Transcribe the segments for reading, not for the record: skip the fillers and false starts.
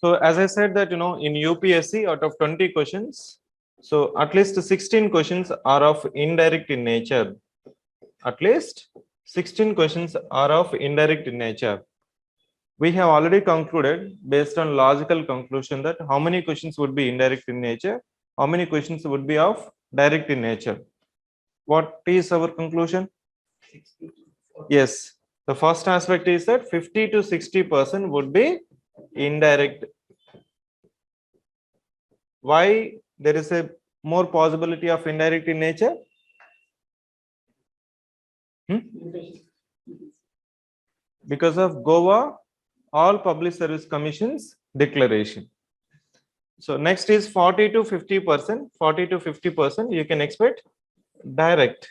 So as I said that, in UPSC out of 20 questions, so at least 16 questions are of indirect in nature. At least 16 questions are of indirect in nature. We have already concluded based on logical conclusion that how many questions would be indirect in nature, how many questions would be of direct in nature. What is our conclusion? Yes, the first aspect is that 50 to 60% would be indirect. Why there is a more possibility of indirect in nature? Because of Goa All Public Service Commission's declaration. So next is 40 to 50%. 40 to 50% you can expect direct.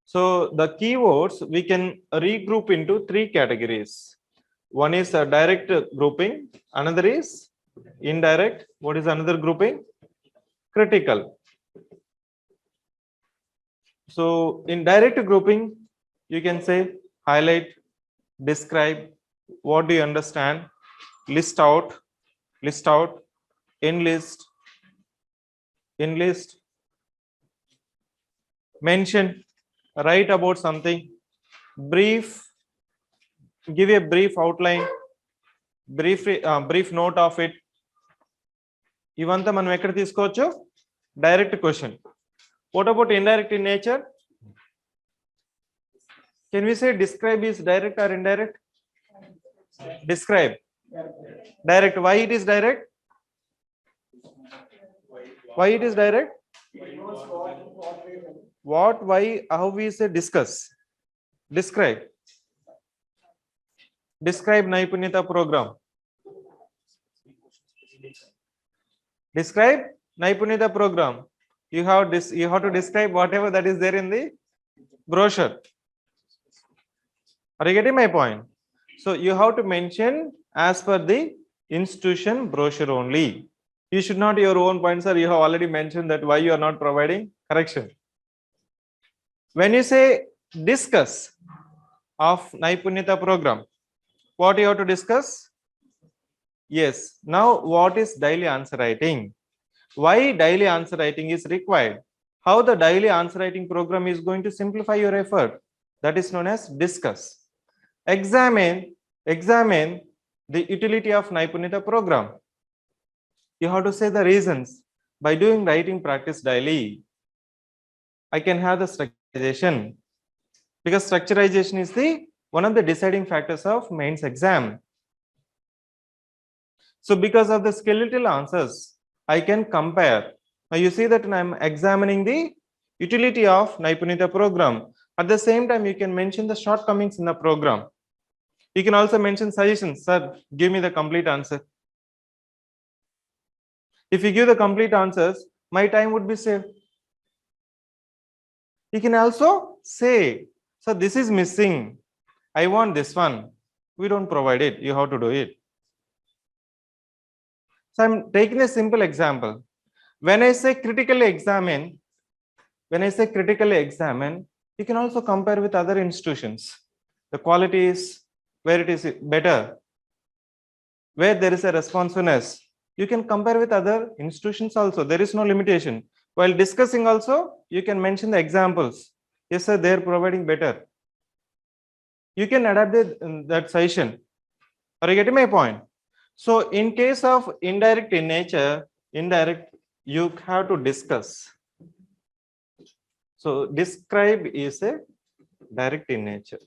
So the keywords we can regroup into three categories. One is a direct grouping, another is indirect. What is another grouping? Critical. So in direct grouping, you can say highlight, describe, what do you understand, list out, enlist, mention, write about something, brief, give a brief outline, brief note of it. ఇవంతా మనం ఎక్కడ తీసుకోవచ్చు? Direct question. What about indirect in nature? Can we say describe is direct or indirect? Describe. Direct. Why it is direct? Why it is direct? What, why, how we say discuss? Describe. Describe Naipunyata program. Describe Naipunyata program. You have to describe whatever that is there in the brochure. Are you getting my point? So you have to mention as per the institution brochure only. You should not your own points, sir. You have already mentioned that why you are not providing correction. When you say discuss of Naipunyata program, what you have to discuss? Yes. Now what is daily answer writing? Why daily answer writing is required? How the daily answer writing program is going to simplify your effort? That is known as discuss. Examine the utility of Naipunyata program. You have to say the reasons. By doing writing practice daily, I can have the structurization, because structurization is the one of the deciding factors of mains exam. So because of the skeletal answers, I can compare. Now you see that I am examining the utility of Naipunyata program. At the same time, you can mention the shortcomings in the program. You can also mention suggestions. Sir, give me the complete answer. If you give the complete answers, my time would be saved. You can also say, so this is missing. I want this one. We don't provide it. You have to do it. So I'm taking a simple example. When I say critically examine, you can also compare with other institutions. The quality is where it is better, where there is a responsiveness. You can compare with other institutions also. There is no limitation. While discussing also, you can mention the examples. Yes, sir, they are providing better. You can adapt that suggestion. Are you getting my point? So in case of indirect in nature, you have to discuss. So describe is a direct in nature.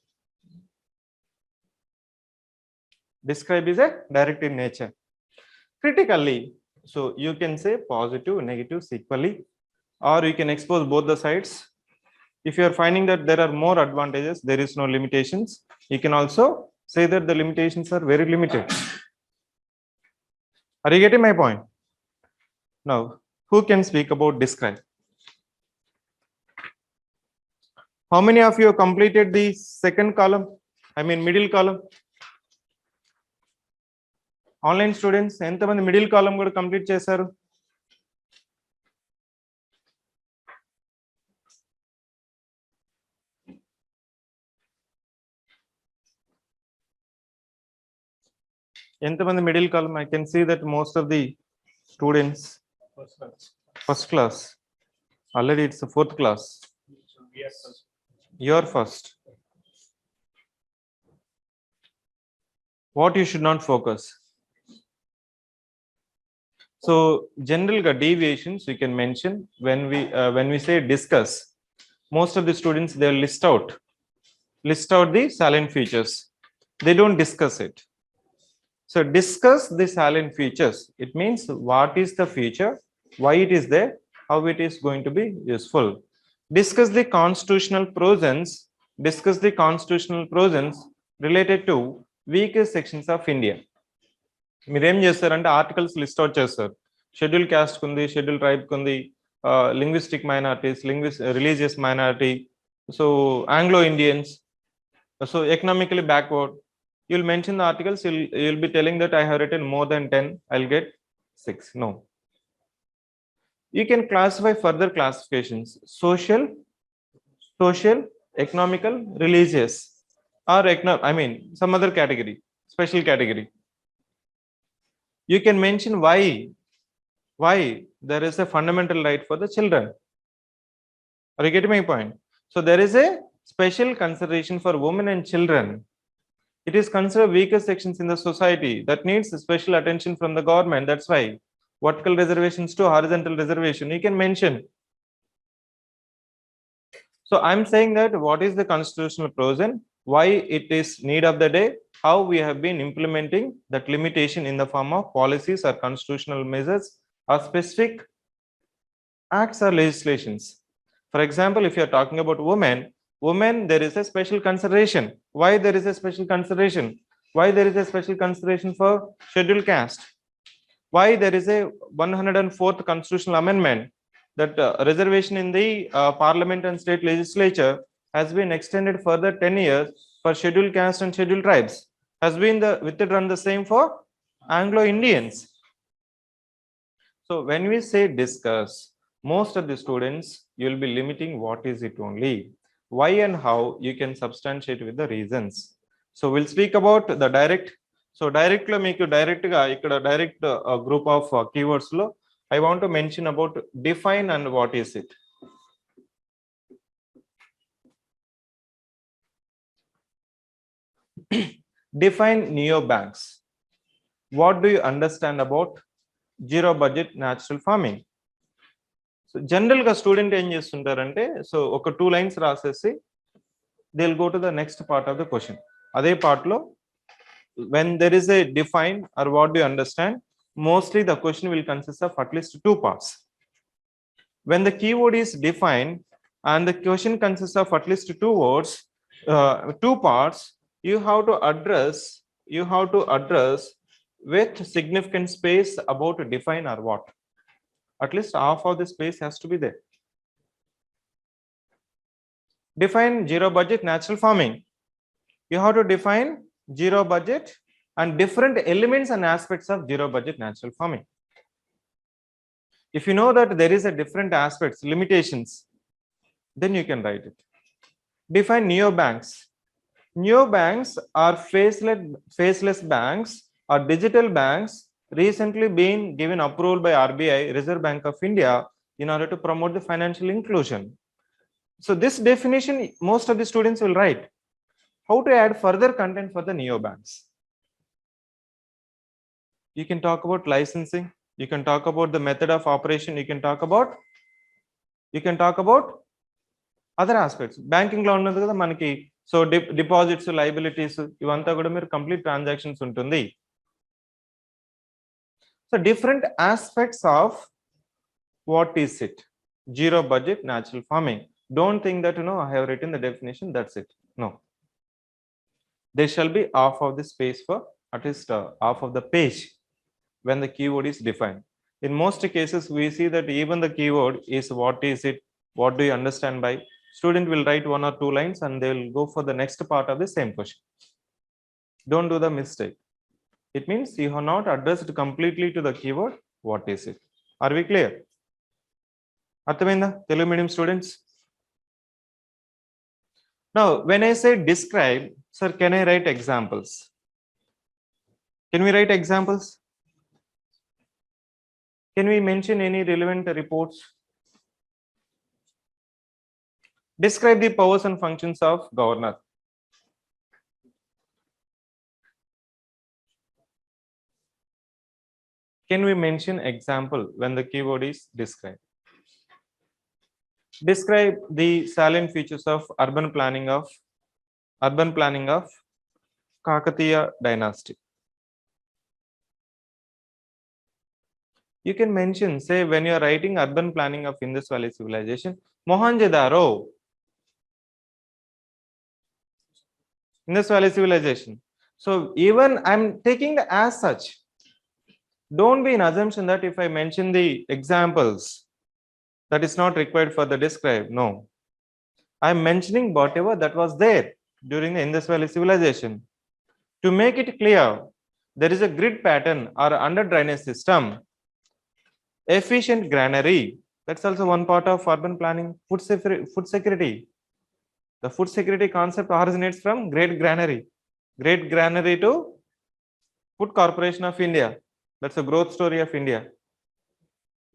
Describe is a direct in nature. Critically, so you can say positive, negatives equally, or you can expose both the sides. If you are finding that there are more advantages, there is no limitations, you can also say that the limitations are very limited. Are you getting my point? Now, who can speak about describe? How many of you have completed the second column? I mean middle column. Online students, ఎంతమంది middle column కూడా complete చేశారు? ఎంతమంది middle column? I can see that most of the students first class. Already it's the fourth class. You're first. What you should not focus? So general deviations we can mention when we say discuss. Most of the students they'll list out the salient features. They don't discuss it. So discuss the salient features. It means what is the feature, why it is there, how it is going to be useful. Discuss the constitutional provisions. Discuss the constitutional provisions related to weaker sections of India. మీరేం చేస్తారంటే articles list out చేస్తారు. Schedule caste కుంది, schedule tribe కుంది, linguistic minorities, religious minority, so Anglo Indians, so economically backward. You'll mention the articles, you'll be telling that I have written more than 10, I'll get 6. No. You can classify further classifications: social, economical, religious, or some other category, special category. You can mention why there is a fundamental right for the children. Are you getting my point? So there is a special consideration for women and children. It is considered weaker sections in the society that needs special attention from the government. That's why vertical reservations to horizontal reservation you can mention. So I'm saying that what is the constitutional provision, why it is need of the day, how we have been implementing that limitation in the form of policies or constitutional measures or specific acts or legislations. For example, if you are talking about women, there is a special consideration. Why there is a special consideration? Why there is a special consideration for scheduled caste? Why there is a 104th constitutional amendment that reservation in the parliament and state legislature has been extended further 10 years for scheduled caste and scheduled tribes, has been withdrawn the same for Anglo Indians. So when we say discuss, most of the students you will be limiting what is it only. Why and how you can substantiate with the reasons. So we'll speak about the direct. So direct lo meeku direct ga ikkada direct group of keywords lo I want to mention about define and what is it. Define neobanks. What do you understand about zero budget natural farming? So general ga student em chestuntarante, so oka 2 lines rasesi they'll go to the next part of the question. Ade part lo when there is a define or what do you understand, mostly the question will consist of at least 2 parts. When the keyword is defined and the question consists of at least 2 words, 2 parts, you have to address with significant space about define or what. At least half of the space has to be there. Define zero budget natural farming. You have to define zero budget and different elements and aspects of zero budget natural farming. If you know that there is a different aspects, limitations, then you can write it. Define neobanks. Neobanks are faceless banks or digital banks recently been given approval by RBI, Reserve Bank of India, in order to promote the financial inclusion. So this definition most of the students will write. How to add further content for the neobanks? You can talk about licensing, you can talk about the method of operation, you can talk about other aspects. Banking lo unnadu kada manaki, so deposits, liabilities, ivanta kuda meer complete transactions untundi. So different aspects of what is it, zero budget natural farming. Don't think that I have written the definition, that's it. No, there shall be half of the space for at least half of the page when the keyword is defined. In most cases we see that even the keyword is what is it, what do you understand by. Student will write 1 or 2 lines and they will go for the next part of the same question. Don't do the mistake. It means you have not addressed completely to the keyword what is it. Are we clear? Arthamainda Telugu medium students? Now when I say describe, sir, can I write examples? Can we write examples? Can we mention any relevant reports? Describe the powers and functions of governor. Can we mention example when the keyword is describe? Describe the salient features of urban planning of Kakatiya dynasty. You can mention, say, when you are writing urban planning of Indus Valley civilization, Mohenjo-daro, Indus Valley civilization. So even I'm taking the as such. Don't be in assumption that if I mention the examples, that is not required for the describe. No, I'm mentioning whatever that was there during the Indus Valley civilization. To make it clear, there is a grid pattern or under drainage system, efficient granary. That's also one part of urban planning. Food security. The food security concept originates from Great Granary to Food Corporation of India. That's a growth story of India.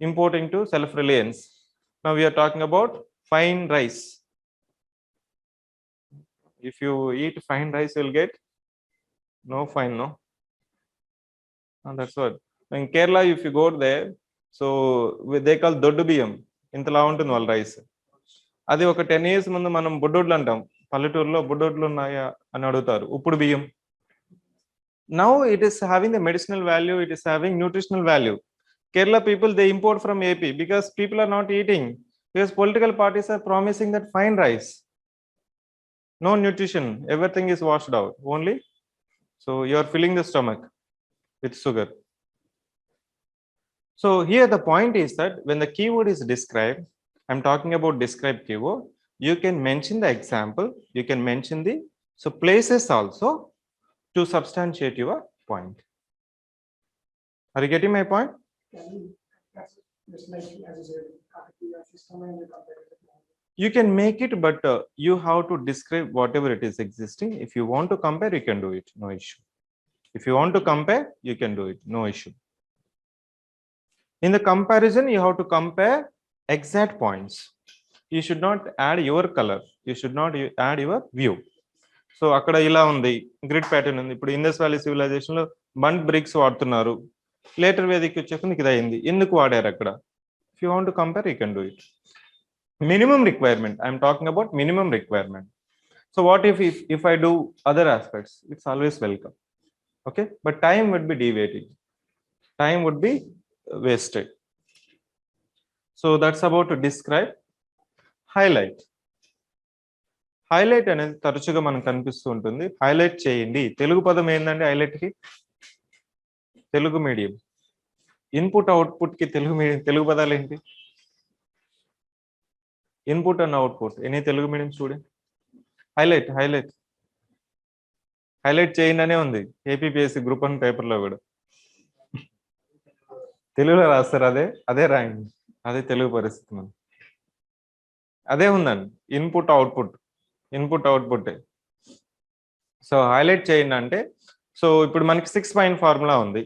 Importing to self-reliance. Now we are talking about fine rice. If you eat fine rice, you'll get no fine, no. And that's what. In Kerala, if you go there, so they call doddu biyam. ఇంతలా ఉంటుంది వాళ్ళ rice. అది ఒక 10 years ముందు మనం బుడ్డోడ్లు అంటాం. పల్లెటూరులో బుడ్డోడ్లు ఉన్నాయా అని అడుగుతారు. ఉప్పుడు బియ్యం. Now it is having the medicinal value, it is having nutritional value. Kerala people, they import from AP because people are not eating, because political parties are promising that fine rice, no nutrition, everything is washed out only, so you are filling the stomach with sugar. So here the point is that when the keyword is described, I'm talking about describe keyword, you can mention the example, you can mention the so places also to substantiate your point. Are you getting my point? You can make it, but you have to describe whatever it is existing. If you want to compare, you can do it, no issue. If you want to compare, you can do it, no issue. In the comparison, you have to compare exact points. You should not add your color, you should not add your view. So akkada ila undi grid pattern undi. Ippudu Indus Valley civilization lo burnt bricks vaడుతున్నారు. Later Vedic వచ్చాక నీకు ఇది అయింది. ఎందుకు వాడారు అక్కడ? If you want to compare, you can do it. Minimum requirement, I'm talking about minimum requirement. So what if I do other aspects? It's always welcome. Okay, but time would be deviating, time would be wasted. So that's about to describe. Highlight అనేది తరచుగా మనకు కనిపిస్తూ ఉంటుంది. Highlight చేయండి. తెలుగు పదం ఏంటంటే highlight కి Telugu medium. Input output కి తెలుగు పదాలు ఏంటి? Input and output. Any Telugu medium student? Highlight చేయండి అనే ఉంది ఏపీపీఎస్సీ గ్రూప్ 1 పేపర్లో కూడా. తెలుగులో రాస్తారు, అదే రాయండి, అదే తెలుగు పరిస్థితి మనం. అదే ఉందండి, ఇన్పుట్ అవుట్పుట్. సో హైలైట్ చేయండి అంటే, సో ఇప్పుడు మనకి 6 పాయింట్ ఫార్ములా ఉంది,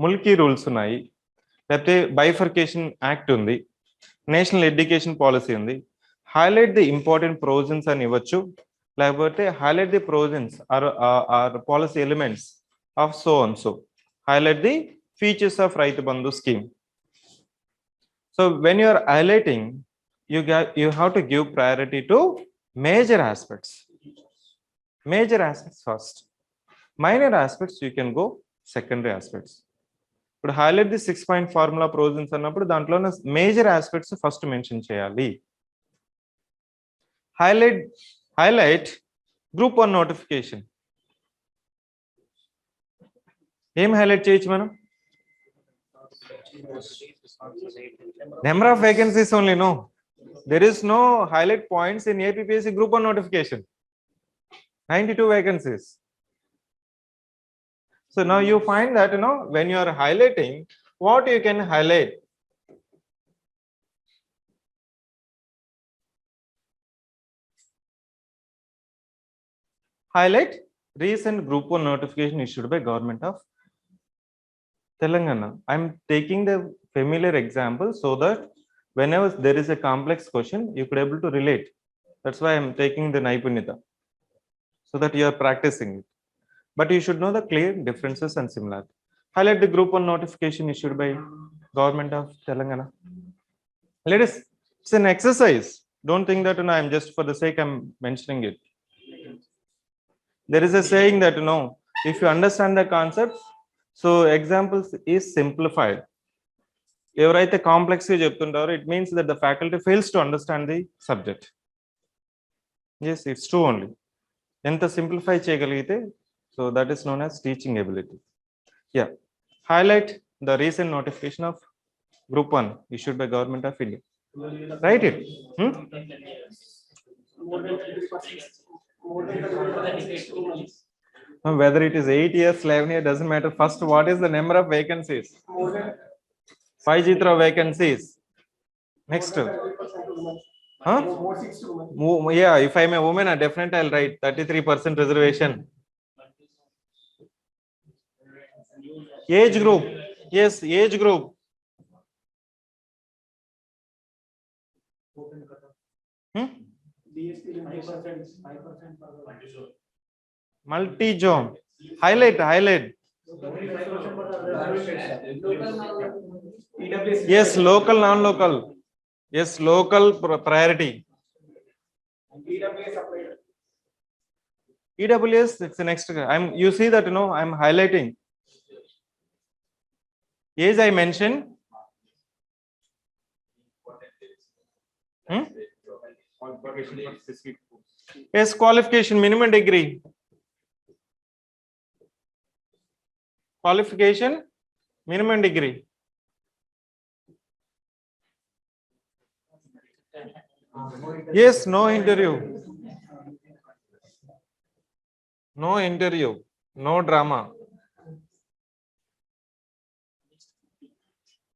ముల్కీ రూల్స్ ఉన్నాయి, లేకపోతే బైఫర్కేషన్ యాక్ట్ ఉంది, నేషనల్ ఎడ్యుకేషన్ పాలసీ ఉంది. హైలైట్ ది ఇంపార్టెంట్ ప్రొవిజన్స్ అని ఇవ్వచ్చు, లేకపోతే highlight the provisions or policy elements of so and so. Highlight the features of Raitu Bandhu scheme. So when you are highlighting, you have to give priority to major aspects first. Minor aspects you can go secondary aspects. But highlight the 6-point formula provisions annappudu dantlo major aspects first mention cheyali. Highlight group 1 notification. ఏం highlight చేయొచ్చు మనం? Number of vacancies only, no. There is no highlight points in APPSC group 1 notification. 92 vacancies. So now you find that, when you are highlighting, what you can highlight? Highlight Recent group 1 notification issued by government of Telangana. I'm taking the familiar example so that whenever there is a complex question, you could able to relate. That's why I'm taking the Naipunyata, so that you are practicing it. But you should know the clear differences and similarity. Highlight the group 1 notification issued by government of Telangana. Let us, it's an exercise. Don't think that I'm just for the sake I'm mentioning it. There is a saying that if you understand the concepts, so examples is simplified. ఎవరైతే complex గా చెప్తుంటారో it means that the faculty fails to understand the subject. Yes, it's true only. ఎంత simplify చేయగలిగితే, so that is known as teaching ability. Yeah, highlight the recent notification of group 1 issued by government of India. Write it. Whether it is 8 years, 11 years, doesn't matter. First, what is the number of vacancies? 5 vacancies. Next. Huh? Yeah, if I'm a woman, I definitely I'll write 33% reservation. Age group. Yes, age group. Multi-zone. Highlight. Yes, local, non-local. Yes, local priority. EWS, it's the next. You see that I'm highlighting. Age I mentioned. Yes, qualification, minimum degree. Qualification, minimum degree. Yes, no interview. No interview. No drama.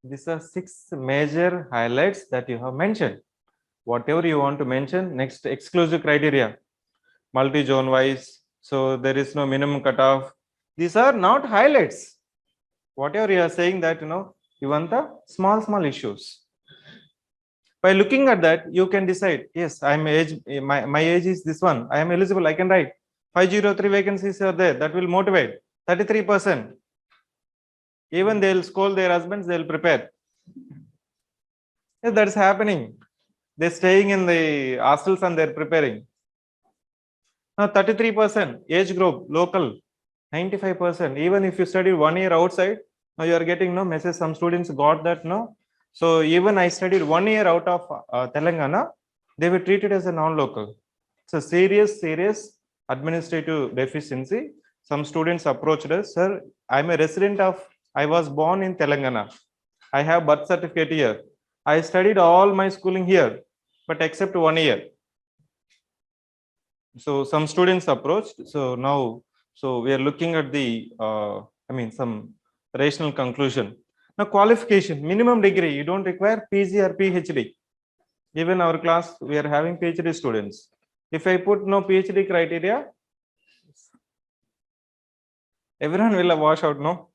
These are 6 major highlights that you have mentioned. Whatever you want to mention, next exclusive criteria, multi-zone wise. So there is no minimum cutoff. These are not highlights. Whatever you are saying that, you want the small issues. By looking at that, you can decide, yes, I'm age, my age is this one. I am eligible. I can write 503 vacancies are there. That will motivate 33%. Even they'll scold their husbands, they'll prepare. Yes, that's happening. They're staying in the hostels and they're preparing. Now 33% age group, local, 95%. Even if you study 1 year outside, now you are getting no message. Some students got that no. So even I studied 1 year out of Telangana, they were treated as a non-local. It's a serious administrative deficiency. Some students approached us, sir, I'm a resident of, I was born in Telangana. I have birth certificate here. I studied all my schooling here, but except 1 year. So some students approached. So now, we are looking at the, some rational conclusion. Now qualification, minimum degree, you don't require PG or PhD. Even our class, we are having PhD students. If I put no PhD criteria, everyone will wash out, no?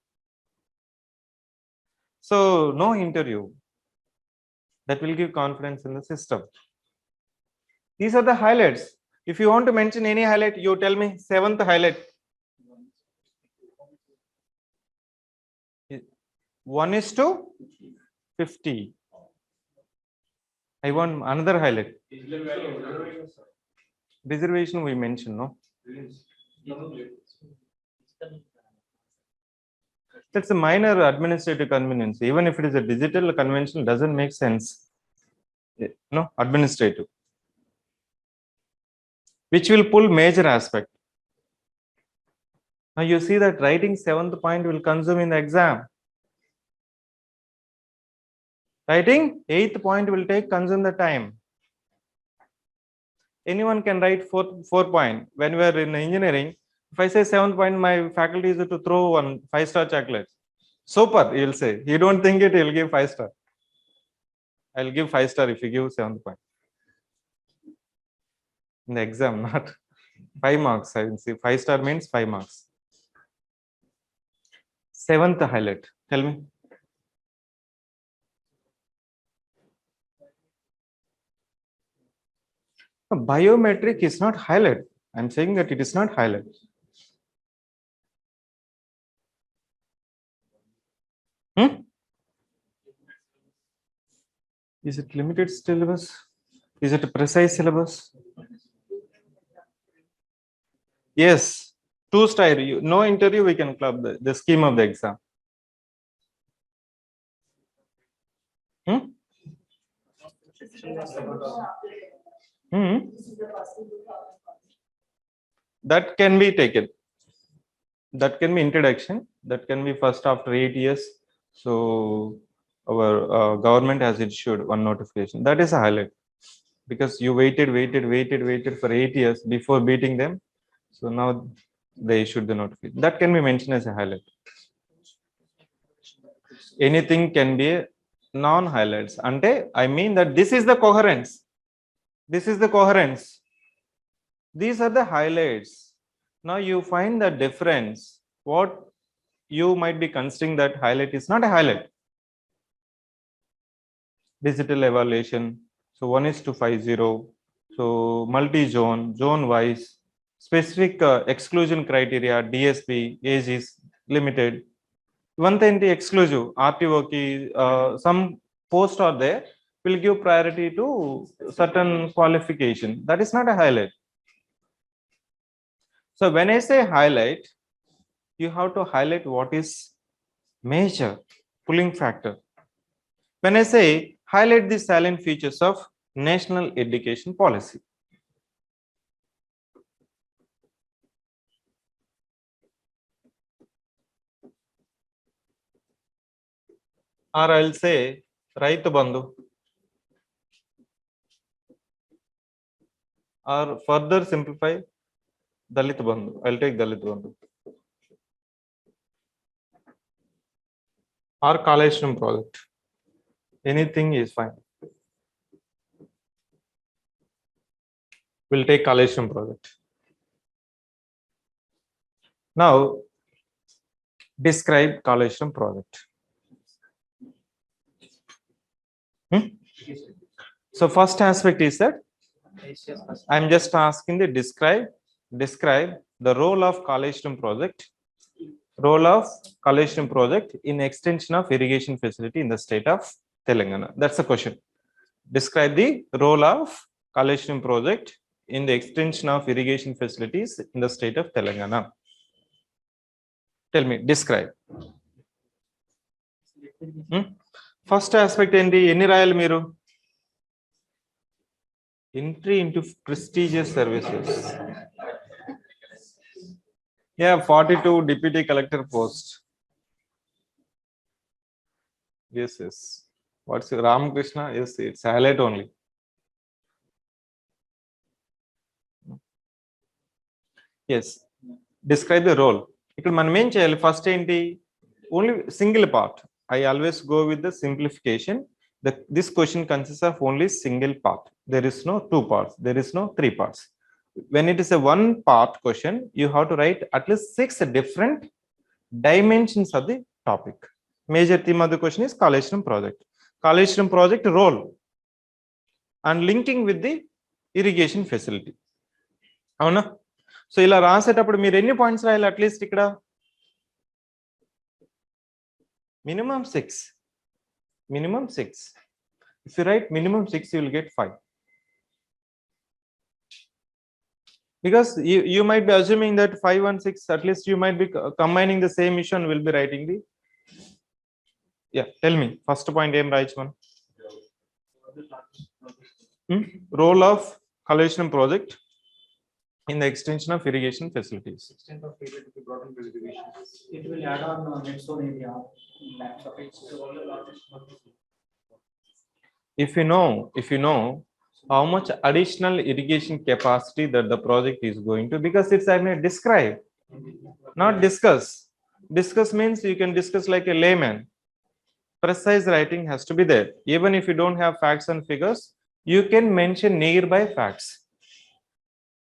So no interview. That will give confidence in the system. These are the highlights. If you want to mention any highlight, you tell me. 7th highlight. 1:50. I want another highlight. Reservation we mentioned, no? That's a minor administrative convenience. Even if it is a digital convention, doesn't make sense. No, administrative. Which will pull major aspect. Now you see that writing 7th point will consume in the exam. Writing 8th point will consume the time. Anyone can write 4 point. When we are in engineering, if I say 7th point, my faculty is to throw one 5-star chocolate. Super, he'll say. You don't think it, he'll give 5-star. I'll give 5-star if you give 7th point. In the exam, not. 5 marks. I will see 5-star means 5 marks. 7th highlight. Tell me. Biometric is not highlight. I'm saying that it is not highlight. Is it limited syllabus? Is it a precise syllabus? Yes. 2-star. No interview, we can club the scheme of the exam. That can be taken. That can be introduction. That can be first after 8 years. So our government has issued one notification. That is a highlight because you waited for 8 years before beating them. So now they issued the notification. That can be mentioned as a highlight. Anything can be non-highlights. Ante, I mean that this is the coherence. This is the coherence. These are the highlights. Now you find the difference. What you might be considering that highlight is not a highlight. Digital evaluation. So 1:50. So multi-zone, zone-wise, specific exclusion criteria, DSP, age is limited. One thing the exclusive RTO key, some post are there will give priority to certain qualification. That is not a highlight. So when I say highlight, you have to highlight what is major pulling factor. When I say highlight the salient features of national education policy. Or I'll say Raitu Bandhu. Or further simplify Dalit Bandhu. I'll take Dalit Bandhu. Or Kaleshram project. Anything is fine. We'll take Kaleshram project. Now, describe Kaleshram project. So first aspect is that I'm just asking the describe the role of Kaleshram project. Role of Kaleshram project in extension of irrigation facility in the state of Telangana. That's the question. Describe the role of Kaleshram project in the extension of irrigation facilities in the state of Telangana. Tell me, describe. First aspect in the Enirayal Miru. Entry into prestigious services. Yeah, 42 deputy collector post. Yes, yes. What's Ramakrishna? Yes, it's highlight only. Yes. Describe the role. First only single part. I always go with the simplification. This question consists of only single part. There is no 2 parts. There is no 3 parts. When it is a 1 part question, you have to write at least 6 different dimensions of the topic. Major theme of the question is Kaleshram project. Kaleshram project role and linking with the irrigation facility. Avuna? So ila rasetappudu meer enni points rayali at least ikkada minimum 6. Minimum 6. If you write minimum 6, you will get 5. Because you might be assuming that 5 and 6, at least you might be combining the same issue and will be writing the. Yeah, tell me. First point, aim right one. Role of Kaleshram project in the extension of irrigation facilities. Extent of area to be brought into irrigation. It will add on next zone area. If you know how much additional irrigation capacity that the project is going to, because it's I may describe, not discuss. Discuss means you can discuss like a layman. Precise writing has to be there. Even if you don't have facts and figures, you can mention nearby facts.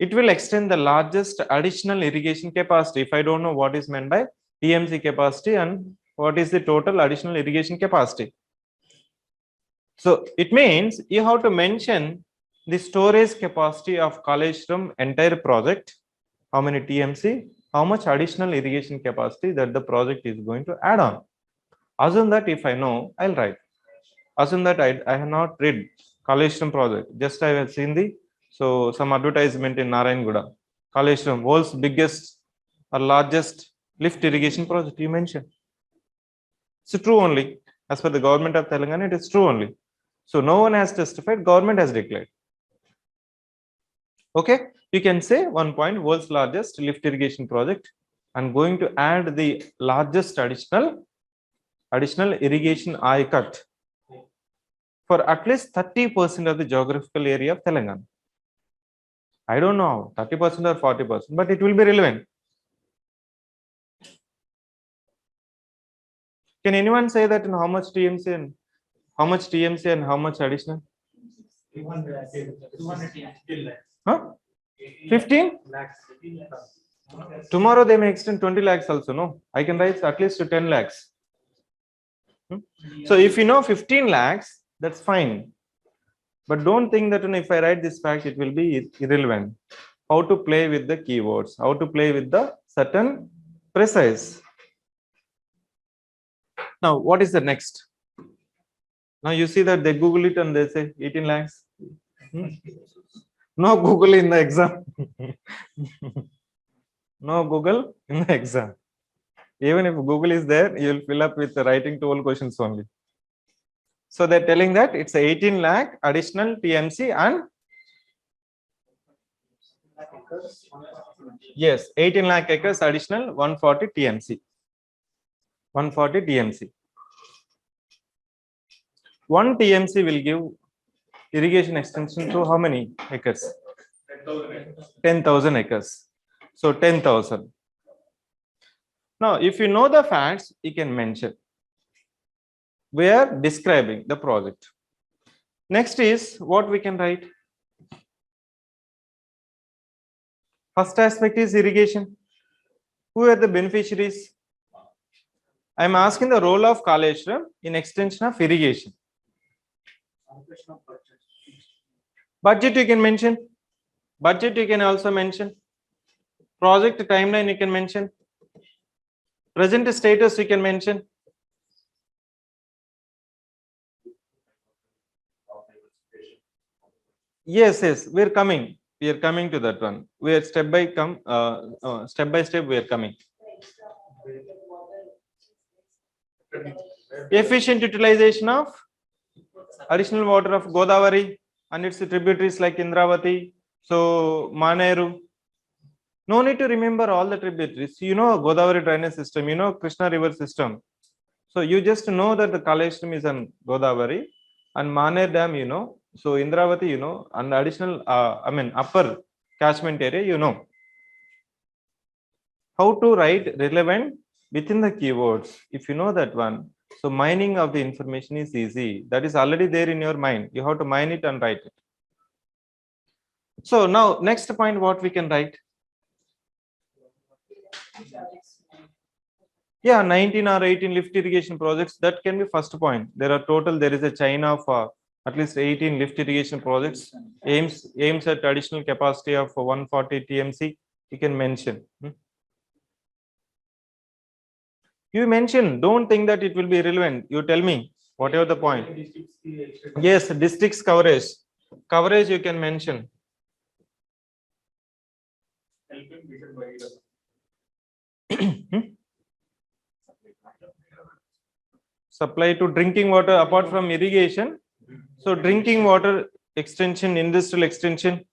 it will extend the largest additional irrigation capacity. If I don't know what is meant by TMC capacity and what is the total additional irrigation capacity. So it means you have to mention the storage capacity of Kaleshwaram entire project, how many TMC, how much additional irrigation capacity that the project is going to add on. Assume that if I know, I'll write. Assume that I have not read Kaleshwaram project, just I have seen the some advertisement in Narayanguda. Kaleshwaram, world's biggest or largest lift irrigation project you mentioned. It's true only. As per the government of Telangana, it is true only. So no one has testified, government has declared. Okay, you can say 1 point, world's largest lift irrigation project. I'm going to add the largest additional irrigation eye cut for at least 30% of the geographical area of Telangana. I don't know 30% or 40%, but it will be relevant. Can anyone say that in how much TMC and how much TMC and how much additional? 200 Huh? 15? Tomorrow they may extend 20 lakhs also. No, I can write at least to 10 lakhs. So if you know 15 lakhs, that's fine. But don't think that if I write this fact, it will be irrelevant. How to play with the keywords, how to play with the certain precise. Now, what is the next? Now you see that they Google it and they say 18 lakhs. No Google in the exam. No Google in the exam. Even if Google is there, you will fill up with the writing 12 questions only. So they're telling that it's 18 lakh additional TMC and yes, 18 lakh acres additional 140 TMC. 140 TMC. 1 TMC will give irrigation extension to how many acres? 10,000 acres. So 10,000. Now, if you know the facts, you can mention. We are describing the project. Next is what we can write. First aspect is irrigation. Who are the beneficiaries? I am asking the role of Kaleshwaram in extension of irrigation. Budget you can mention. Budget you can also mention. Project timeline you can mention. Present status you can mention. Yes, we're coming. We are coming to that one. We are step by step we are coming. Efficient utilization of additional water of Godavari and its tributaries like Indravati, so Maneru. No need to remember all the tributaries. You know Godavari drainage system, you know Krishna river system. So you just know that the Kaleshwaram is on Godavari and Maner dam, you know. So Indravati, you know, and additional, upper catchment area, you know. How to write relevant within the keywords. If you know that one, so mining of the information is easy. That is already there in your mind. You have to mine it and write it. So now next point, what we can write? Yeah, 19 or 18 lift irrigation projects. That can be first point. There is a chain of at least 18 lift irrigation projects. Aims at additional capacity of 140 TMC. You can mention. You mention. Don't think that it will be irrelevant. You tell me whatever the point. Yes, districts coverage. Coverage you can mention. Supply to drinking water apart from irrigation. So drinking water extension, industrial extension.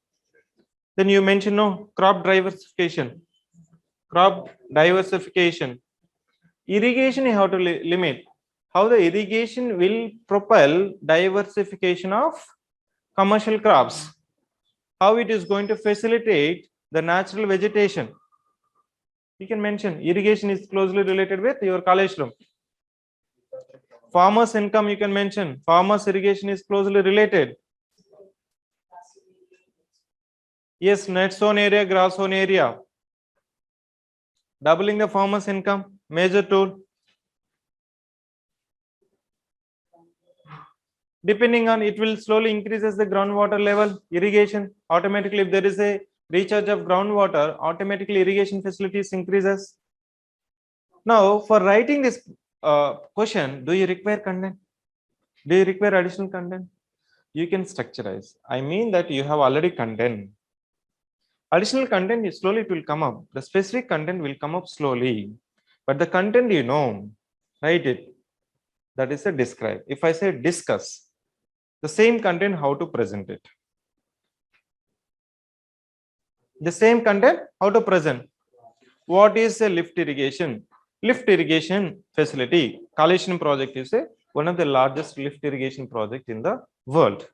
Then you mention no crop diversification. Crop diversification. Irrigation you have to limit. How the irrigation will propel diversification of commercial crops. How it is going to facilitate the natural vegetation. You can mention irrigation is closely related with your Kaleshwaram. Farmers' income you can mention. Farmers' irrigation is closely related. Yes, net sown area, gross sown area. Doubling the farmer's income, major tool. Depending on it will slowly increases the groundwater level, irrigation automatically. If there is a recharge of groundwater, automatically irrigation facilities increases. Now, for writing this question, do you require content? Do you require additional content? You can structurize. I mean that you have already content. Additional content is slowly it will come up. The specific content will come up slowly, but the content you know, write it. That is a describe. If I say discuss, the same content, how to present it. The same content, how to present. What is a lift irrigation? Lift irrigation facility. Collation project is one of the largest lift irrigation project in the world.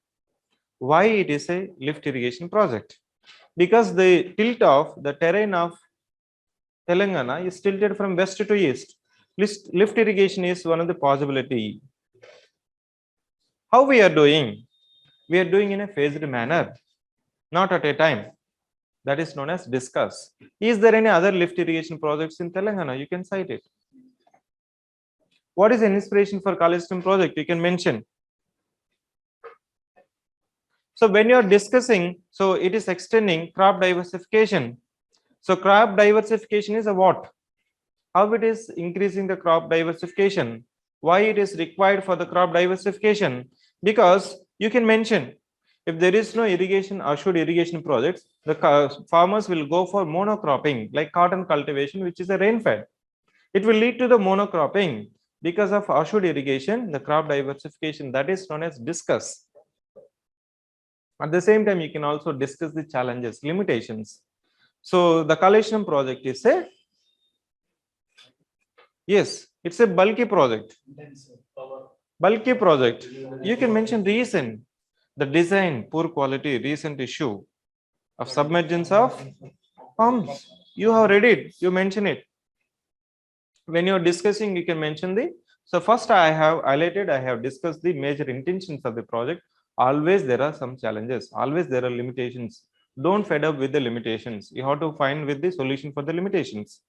Why it is a lift irrigation project? Because the tilt of the terrain of Telangana is tilted from west to east. Lift irrigation is one of the possibility. How we are doing? We are doing in a phased manner, not at a time. That is known as discuss. Is there any other lift irrigation projects in Telangana? You can cite it. What is an inspiration for Kalestam project? You can mention. So when you are discussing, so it is extending crop diversification. So crop diversification is a what? How it is increasing the crop diversification? Why it is required for the crop diversification? Because you can mention if there is no irrigation assured irrigation projects, the farmers will go for monocropping like cotton cultivation, which is a rain fed. It will lead to the monocropping because of assured irrigation, the crop diversification that is known as discuss. At the same time, you can also discuss the challenges, limitations. So the collation project is a yes, it's a bulky project. Bulky project. You can mention reason, the design, poor quality, recent issue of submergence of pumps. You have read it, you mention it. When you're discussing, you can mention the. So first I have highlighted, I have discussed the major intentions of the project. Always there are some challenges, always there are limitations. Don't fed up with the limitations. You have to find with the solution for the limitations.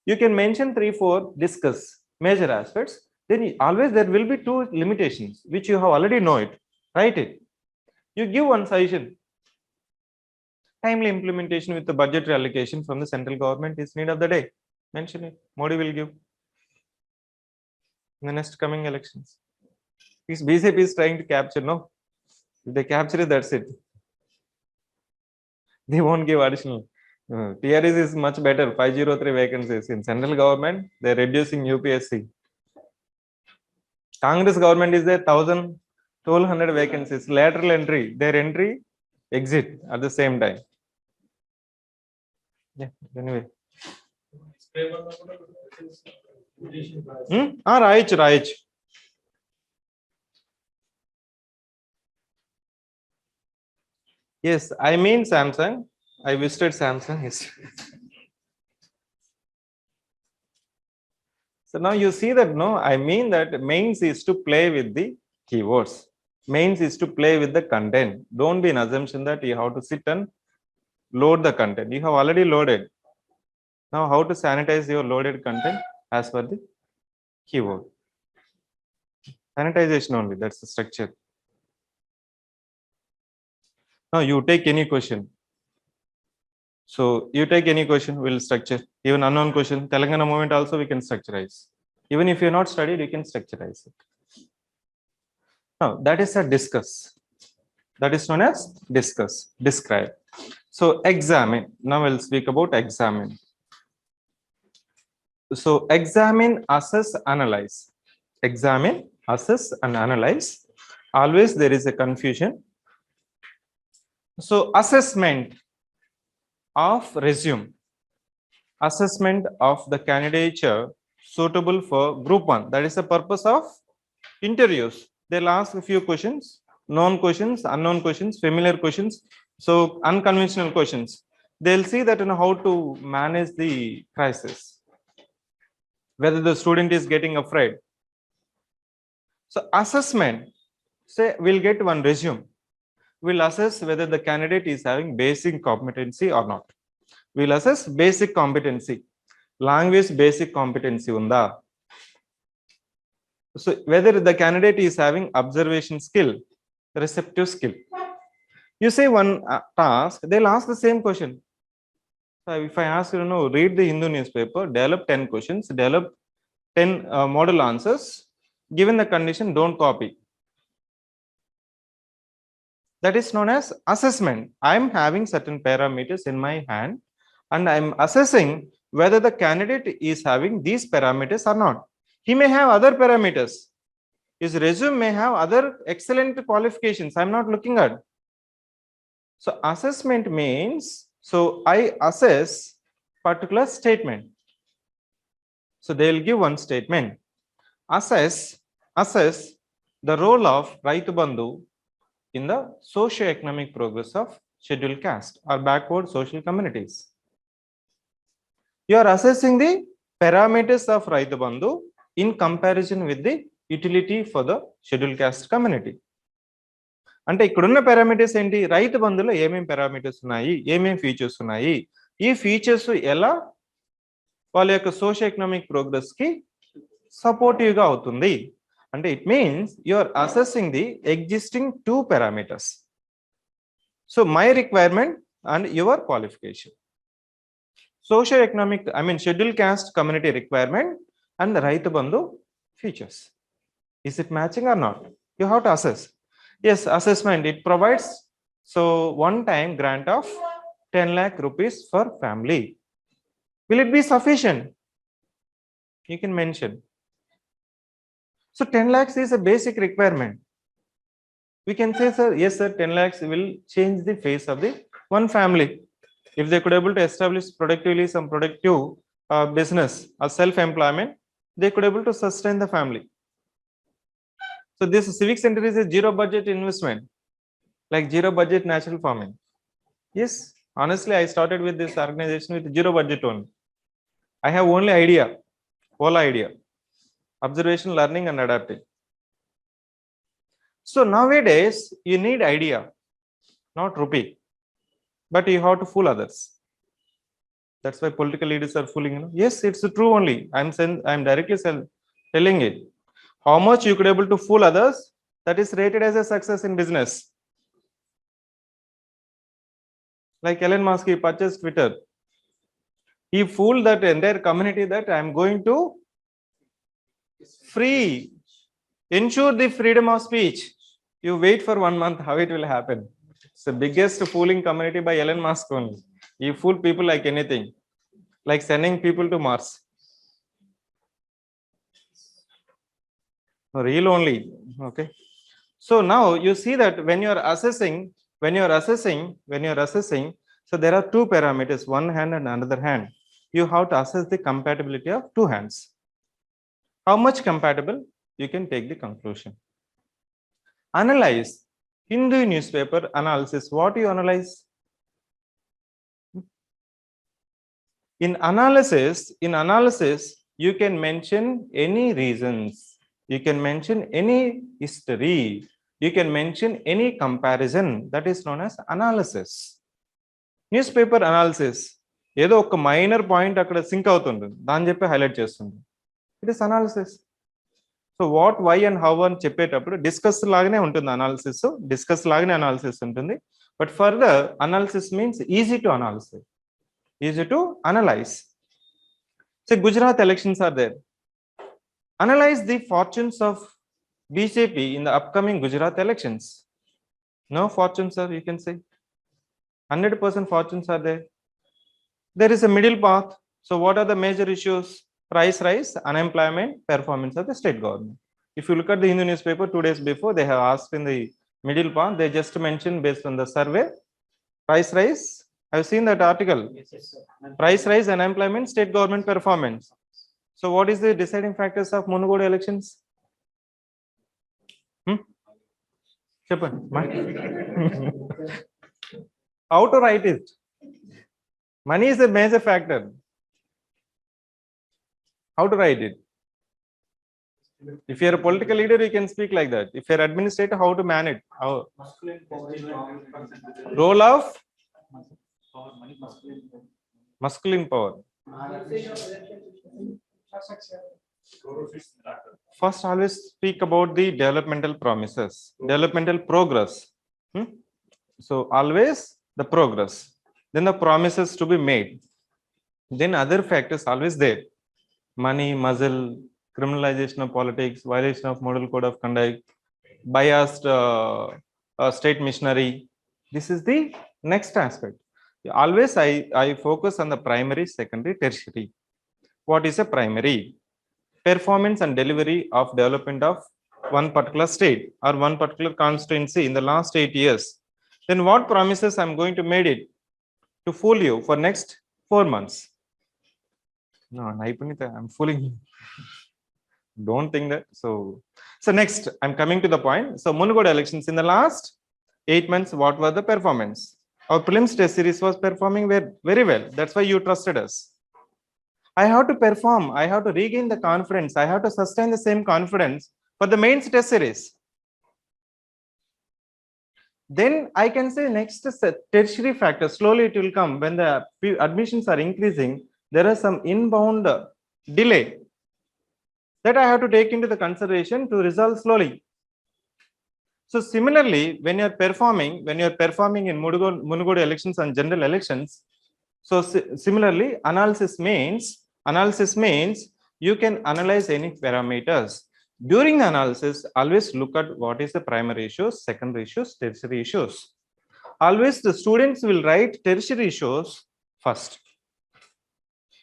You can mention 3-4 discuss major aspects. Then always there will be 2 limitations which you have already know it. Write it. You give one suggestion. Timely implementation with the budgetary allocation from the central government is need of the day. Mention it. Modi will give in the next coming elections. Because BJP is trying to capture, no? If they capture it, that's it. They won't give additional. TRS is much better, 503 vacancies. In central government, they're reducing UPSC. Congress government is there, 1,200 vacancies. Lateral entry, their entry, exit at the same time. Yeah, anyway. Right. Yes, I mean Samsung. I visited Samsung. So now you see that, no, I mean that mains is to play with the keywords. Mains is to play with the content. Don't be an assumption that you have to sit and load the content. You have already loaded. Now how to sanitize your loaded content as per the keyword. Sanitization only, that's the structure. Now you take any question. So you take any question, we'll structure. Even unknown question, Telangana movement also we can structurize. Even if you're not studied, you can structurize it. Now that is a discuss. That is known as discuss, describe. So examine. Now we'll speak about examine. So examine, assess, analyze. Examine, assess, and analyze. Always there is a confusion. So assessment of resume. Assessment of the candidature suitable for group 1. That is the purpose of interviews. They'll ask a few questions, known questions, unknown questions, familiar questions. So unconventional questions. They'll see that how to manage the crisis, whether the student is getting afraid. So assessment, say we'll get one resume. we'll assess whether the candidate is having basic competency or not. We'll assess basic competency. Language basic competency unda. So whether the candidate is having observation skill, receptive skill. You say one task, they'll ask the same question. So if I ask you, read the Hindu newspaper, develop 10 questions, develop 10 model answers, given the condition, don't copy. That is known as assessment. I'm having certain parameters in my hand and I'm assessing whether the candidate is having these parameters or not. He may have other parameters. His resume may have other excellent qualifications. I'm not looking at. So assessment means, so I assess particular statement. So they'll give one statement. Assess the role of Raitu Bandhu in the socio-economic progress of scheduled caste or backward social communities. You are assessing the parameters of Raitu Bandhu in comparison with the utility for the scheduled caste community. అంటే ఇక్కడున్న parameters ఏంటి? రైతు బంధులో ఏమేమి parameters ఉన్నాయి, ఏమేమి features ఉన్నాయి, ఈ features ఎలా వాళ్ళ యొక్క సోషల్ ఎకనామిక్ ప్రోగ్రెస్ కి సపోర్టివ్ గా అవుతుంది అంటే it means you are assessing the existing two parameters. So my requirement and your qualification, social economic schedule caste community requirement and Rythu Bandhu features. Is it matching or not? You have to assess. Yes, assessment, it provides so one time grant of 10 lakh rupees for family. Will it be sufficient? You can mention. So 10 lakhs is a basic requirement. We can say, sir, yes sir, 10 lakhs will change the face of the one family. If they could able to establish productively some productive business or self-employment, they could able to sustain the family. So this civic center is a zero budget investment, like zero budget natural farming. Yes, honestly, I started with this organization with zero budget only. I have only idea, whole idea, observation, learning and adapting. So nowadays you need idea, not rupee, but you have to fool others. That's why political leaders are fooling. Yes, it's true only. I'm directly telling it. How much you could able to fool others, that is rated as a success in business. Like Elon Musk, he purchased Twitter. He fooled that entire community that I'm going to ensure the freedom of speech. You wait for 1 month, how it will happen. It's the biggest fooling community by Elon Musk only. He fooled people like anything, like sending people to Mars. Real only. Okay. So now you see that when you are assessing, so there are two parameters, one hand and another hand. You have to assess the compatibility of two hands. How much compatible? You can take the conclusion. Analyze. Hindu newspaper analysis. What do you analyze? In analysis, you can mention any reasons. You can mention any history. You can mention any comparison. That is known as analysis. Newspaper analysis. ఏదో ఒక minor point అక్కడ sync అవుతుంది, దాన్ని చెప్పి highlight చేస్తుంది. It is analysis. So what, why and how అని చెప్పేటప్పుడు discuss లాగానే ఉంటుంది అనాలిసిస్ ఉంటుంది. But further analysis means easy to analyze. So Gujarat elections are there. Analyze the fortunes of BJP in the upcoming Gujarat elections. No fortunes, sir, you can say. 100% fortunes are there. There is a middle path. So what are the major issues? Price rise, unemployment, performance of the state government. If you look at the Hindu newspaper 2 days before, they have asked in the middle path, they just mentioned based on the survey, price rise. I've seen that article. Yes, sir. Price rise, unemployment, state government performance. So what is the deciding factors of Munugodu elections? How to write it? Money is a major factor. How to write it? If you're a political leader, you can speak like that. If you're administrator, how to manage? How? Masculine power is wrong percentage. Role of Power, money, masculine power. masculine power. First, always speak about the developmental promises, developmental progress. So always the progress, then the promises to be made. Then other factors always there: money, muzzle, criminalization of politics, violation of model code of conduct, biased state missionary. This is the next aspect. Always I focus on the primary, secondary, tertiary. What is a primary? Performance and delivery of development of one particular state or one particular constituency in the last 8 years. Then what promises I'm going to make it to fool you for next 4 months? No, Naipunita, I'm fooling you. Don't think that. So next, I'm coming to the point. So Munugoda elections in the last 8 months, what was the performance? Our prelims test series was performing very well. That's why you trusted us. I have to perform. I have to regain the confidence. I have to sustain the same confidence for the mains test series. Then I can say next tertiary factor. Slowly it will come when the admissions are increasing. There are some inbound delay that I have to take into the consideration to resolve slowly. So similarly, when you're performing in Munugodu elections and general elections, so similarly, analysis means you can analyze any parameters. During the analysis, always look at what is the primary issues, secondary issues, tertiary issues. Always the students will write tertiary issues first.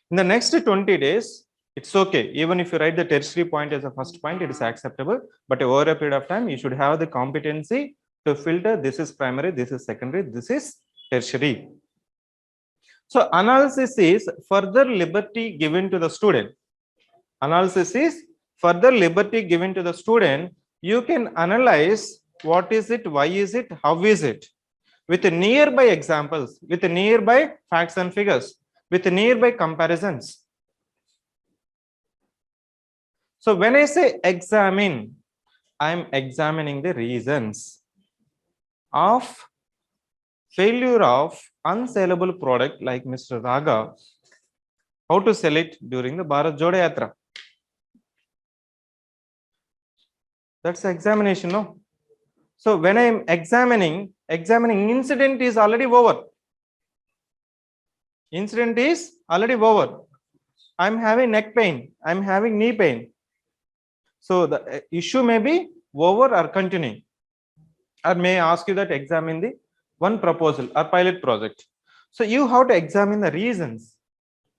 In the next 20 days, it's okay. Even if you write the tertiary point as a first point, it is acceptable. But over a period of time, you should have the competency to filter. This is primary, this is secondary, this is tertiary. So analysis is further liberty given to the student. Analysis is further liberty given to the student. You can analyze what is it, why is it, how is it, with nearby examples, with nearby facts and figures, with nearby comparisons. So when I say examine, I'm examining the reasons of failure of unsellable product like Mr. Raga, how to sell it during the Bharat Jodo Yatra. That's the examination, no? So when I'm examining incident is already over. Incident is already over. I'm having neck pain. I'm having knee pain. So the issue may be over or continuing. Or may I ask you that examine the one proposal or pilot project. So you have to examine the reasons.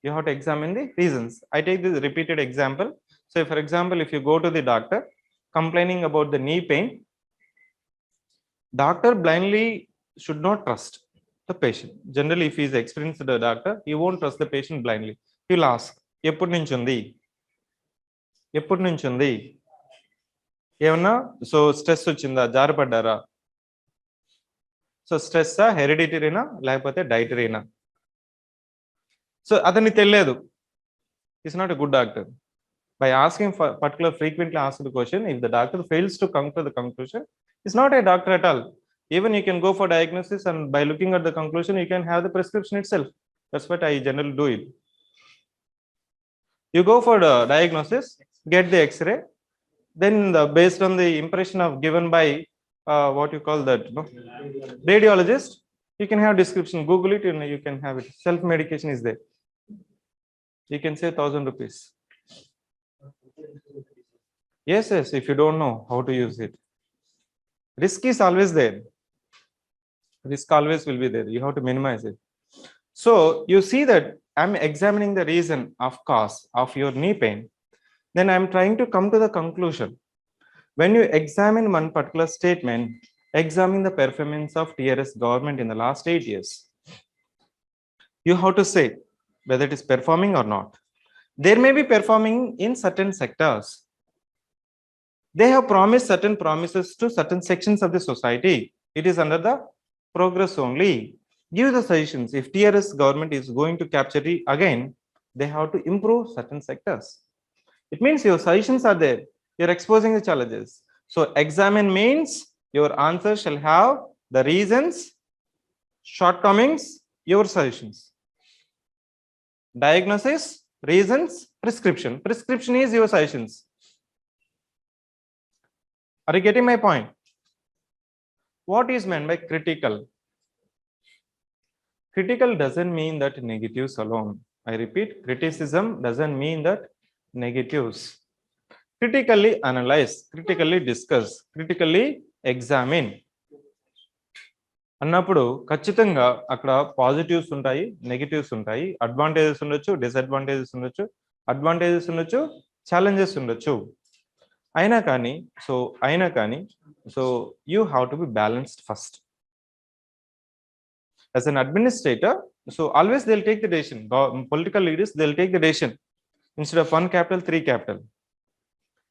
You have to examine the reasons. I take this repeated example. So for example, if you go to the doctor complaining about the knee pain, doctor blindly should not trust the patient. Generally, if he is experienced doctor, he won't trust the patient blindly. He will ask, ఎప్పటి నుంచి ఉంది ఏమన్నా so stress వచ్చిందా జారిపడ్డారా so stress హెరిడిటరీనా లేకపోతే డైటరీనా so అతనికి తెలియదు is not a good doctor by asking for particular frequently asked question, if the doctor fails to come to the conclusion, is not a doctor at all. Even you can go for diagnosis and by looking at the conclusion you can have the prescription itself. That's what I generally do it. You go for the diagnosis, get the x-ray, then based on the impression of given by what you call that, no? Radiologist, you can have description, Google it and you can have it. Self medication is there, you can say 1,000 rupees. Yes, if you don't know how to use it. Risk is always there. Risk always will be there. You have to minimize it. So you see that I'm examining the reason of cause of your knee pain. Then I'm trying to come to the conclusion. When you examine one particular statement, examine the performance of TRS government in the last 8 years. You have to say whether it is performing or not. There may be performing in certain sectors. They have promised certain promises to certain sections of the society. It is under the progress only. Give the suggestions. If TRS government is going to capture it again, they have to improve certain sectors. It means your suggestions are there. You're exposing the challenges. So examine means your answer shall have the reasons, shortcomings, your solutions. Diagnosis, reasons, prescription. Prescription is your solutions. Are you getting my point? What is meant by critical? Critical doesn't mean that negatives alone. I repeat, criticism doesn't mean that negatives. Critically analyze, critically discuss, critically examine. అన్నప్పుడు ఖచ్చితంగా అక్కడ positives ఉంటాయి, negatives ఉంటాయి, advantages ఉండొచ్చు, disadvantages ఉండొచ్చు, advantages ఉండొచ్చు, challenges ఉండొచ్చు. అయినా కానీ so you have to be balanced first. As an administrator, so always they'll take the decision. Political leaders, they'll take the decision. Instead of 1 capital, 3 capital.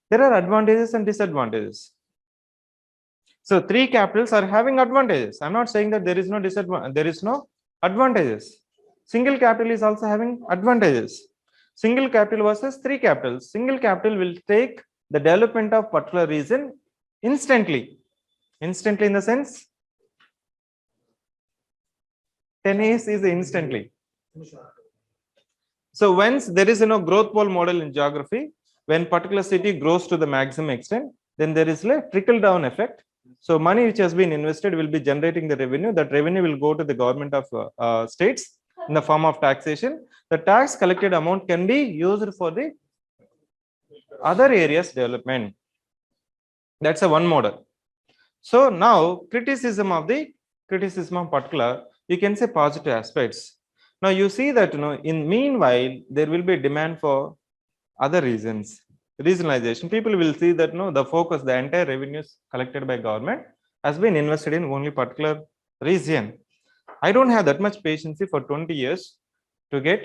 There are advantages and disadvantages. So 3 capitals are having advantages. I'm not saying that there is no disadvantage, there is no advantages. Single capital is also having advantages. Single capital versus 3 capitals. Single capital will take the development of particular region instantly. Instantly in the sense 10 years is instantly. So once there is no growth pole model in geography, when particular city grows to the maximum extent, then there is a trickle down effect. So money which has been invested will be generating the revenue. That revenue will go to the government of states in the form of taxation. The tax collected amount can be used for the other areas development. That's a one model. So now criticism of particular, you can say positive aspects. Now you see that in meanwhile there will be demand for other reasons. Regionalization, people will see that the focus, the entire revenues collected by government has been invested in only particular region. I don't have that much patience for 20 years to get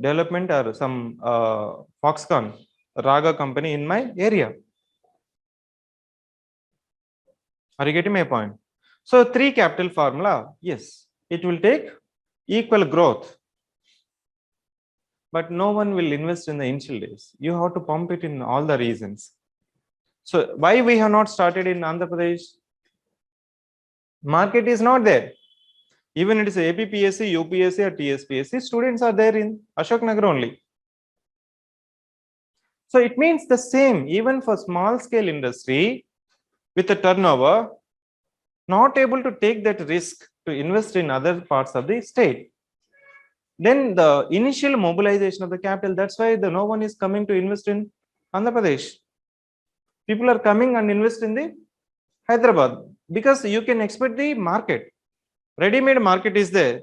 development or some Foxconn Raga company in my area. Are you getting my point? So 3 capital formula, yes, it will take equal growth, but no one will invest in the initial days. You have to pump it in all the regions. So why we have not started in Andhra Pradesh? Market is not there. Even it is APPSC, UPSC or TSPSC, students are there in Ashok Nagar only. So it means the same, even for small scale industry with a turnover, not able to take that risk to invest in other parts of the state. Then the initial mobilization of the capital, that's why no one is coming to invest in Andhra Pradesh. People are coming and invest in the Hyderabad because you can expect the market. Ready-made market is there.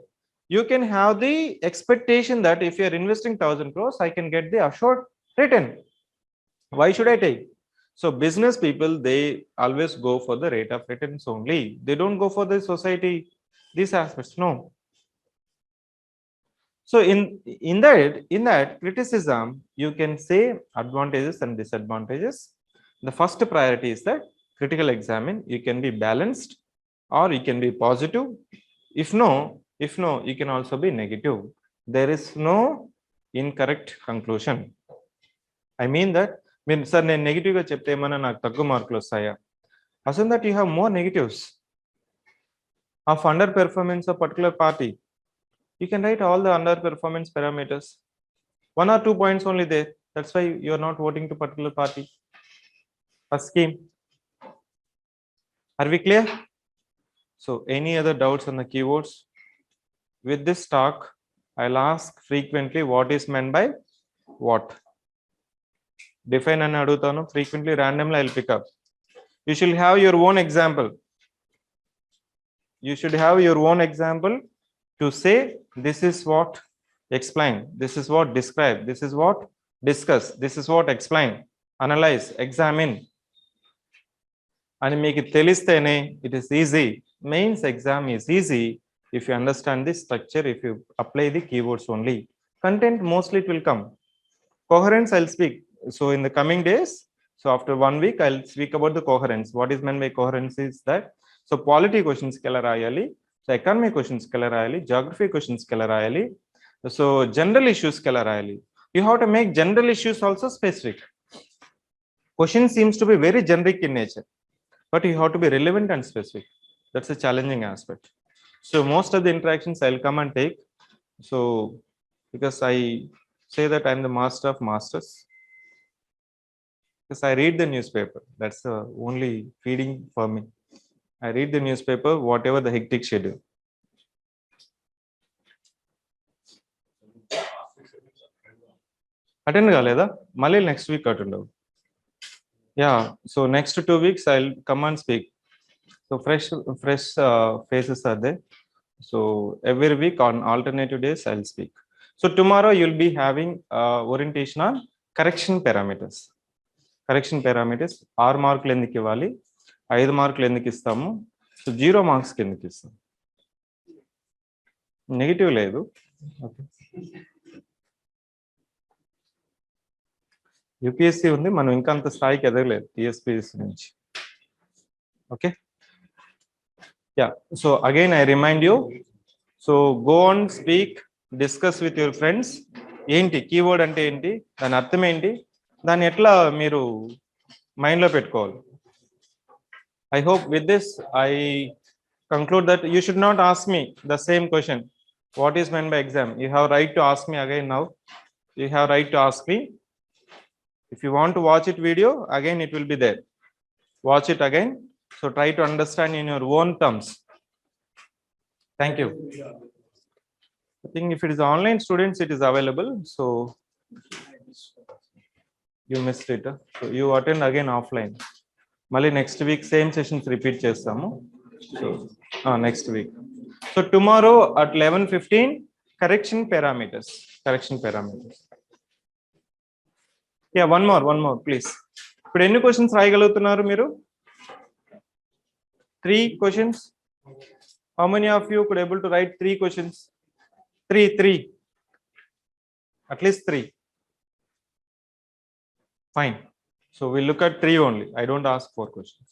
You can have the expectation that if you are investing 1,000 crores, I can get the assured return. Why should I take? So business people, they always go for the rate of returns only. They don't go for the society, these aspects. No. So in that criticism, you can say advantages and disadvantages. The first priority is that critical examine. You can be balanced or you can be positive. If no, you can also be negative. There is no incorrect conclusion. I mean that, sir, నేను negative గా చెప్తే ఏమన్నా నాకు తక్కువ మార్కులు వస్తాయా? Assume that you have more negatives of underperformance of particular party. You can write all the underperformance parameters. 1 or 2 points only there. That's why you are not voting to particular party or scheme. Are we clear? So any other doubts on the keywords? With this talk, I'll ask frequently what is meant by what. Define and adutano frequently, randomly I'll pick up. You should have your own example. You should have your own example to say this is what explain, this is what describe, this is what discuss, this is what explain, analyze, examine. And make it telistene, it is easy. Mains exam is easy if you understand this structure, if you apply the keywords only. Content mostly it will come. Coherence I'll speak. So in the coming days, so after 1 week, I'll speak about the coherence. What is meant by coherence is that, so polity questions kala rayali, so economic questions kala rayali, geography questions kala rayali, so general issues kala rayali. You have to make general issues also specific. Question seems to be very generic in nature, but you have to be relevant and specific. That's a challenging aspect. So most of the interactions I'll come and take. So because I say that I'm the master of masters, because I read the newspaper. That's the only feeding for me. I read the newspaper, whatever the hectic schedule. Attend kaleda? Mali next week attend. Yeah. So next 2 weeks I'll come and speak. So fresh faces are there. So every week on alternative days I'll speak. So tomorrow you'll be having orientation on correction parameters. Correction parameters 6 మార్కులు ఎందుకు ఇవ్వాలి 5 మార్కులు ఎందుకు ఇస్తాము so 0 marks కి ఎందుకు ఇస్తాం negative లేదు యూపీఎస్సీ ఉంది మనం ఇంకా అంత స్థాయికి ఎదగలేదు టీఎస్పీఎస్సీ నుంచి okay ya so again I remind you so go on speak discuss with your friends ఏంటి కీవర్డ్ అంటే ఏంటి దాని అర్థం ఏంటి దాన్ని ఎట్లా మీరు మైండ్ లో పెట్టుకోవాలి I hope with this I conclude that you should not ask me the same question what is meant by exam. You have right to ask me again. Now you have right to ask me. If you want to watch it video again, it will be there. Watch it again. So try to understand in your own terms. Thank you. I think if it is online students, it is available. So you missed it. So you attend again offline. Mali next week same sessions repeat chestamu. So next week. So tomorrow at 11:15 correction parameters. Yeah, one more please. ఇప్పుడు ఎన్ని questions రాయగలుగుతున్నారు మీరు 3 questions. How many of you could able to write 3 questions? 3 at least 3. Fine. So we'll look at 3 only. I don't ask 4 questions.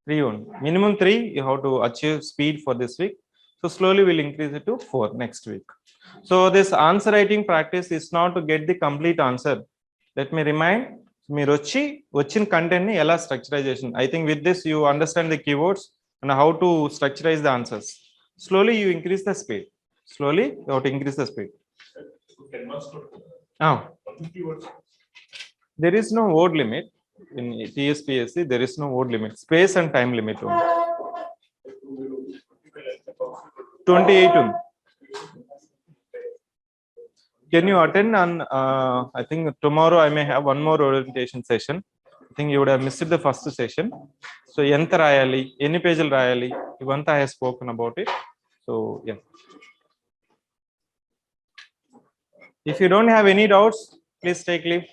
3 only. Minimum 3 you have to achieve speed for this week. So slowly we'll increase it to 4 next week. So this answer writing practice is not to get the complete answer. Let me remind మీరు వచ్చిన content ని ఎలా స్ట్రక్చరైజేషన్ I think with this you understand the keywords and how to structurize the answers. Slowly you increase the speed. Slowly you have to increase the speed. There is no word limit in TSPSC. There is no word limit. Space and time limit only. 28 only. Can you attend on? I think tomorrow I may have one more orientation session. I think you would have missed the first session. So enta rayali, any pagelu rayali, ivanta I have spoken about it. So yeah. If you don't have any doubts, please take leave.